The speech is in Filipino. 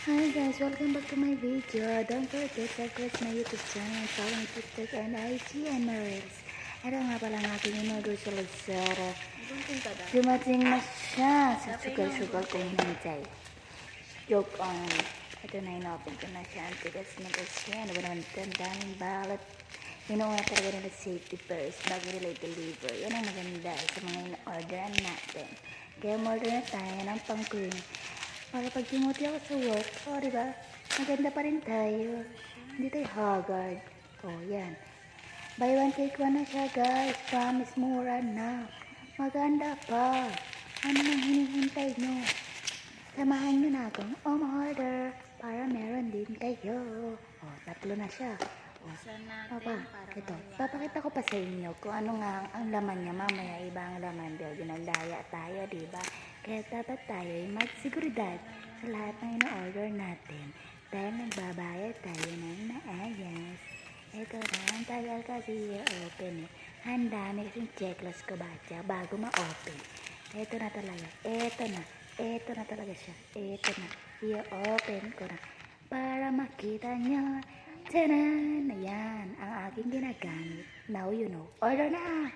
Hi guys, welcome back to my video. Don't forget to subscribe my YouTube channel and follow my TikTok and IG and Reels. Ito nga pala ang aking in-order sa Lazada. Dumating na siya sa sugal-sugal ko hinantay. Joke on. Ito na, in-open ko na siya. Ang tigas na kasi. Ano ba naman ito? Ang daming balot. Inuuna talaga nila safety first bago nila i-deliver. Yan ang maganda sa mga in-orderan natin. Kaya order na tayo ng pang-queen. Para pag timuti ako sa work, diba? Maganda pa rin tayo. Hindi tayo haggard. Yan. Buy one, take one na siya, guys. Promise, mura na. Maganda pa. Ano nang hinihintay nyo? Samahan nyo na akong order para meron din kayo. Tatlo na siya. Ito. Papakita ko pa sa inyo kung ano nga ang laman niya. Mamaya ibang laman. Dahil ginagdaya tayo, diba? Kaya dapat tayo ay magsiguridad sa lahat ng ino-order natin. Dahil nagbabayad tayo ng naayas. Ito na, ang tagal kasi i-open eh. Ang dami kasing checklist ko bago ma-open. Ito na talaga. Ito na talaga siya. Ito na. I-open ko na. Para makita nyo. Tanan! Ayan, ang aking ginagamit. Now you know. Order na!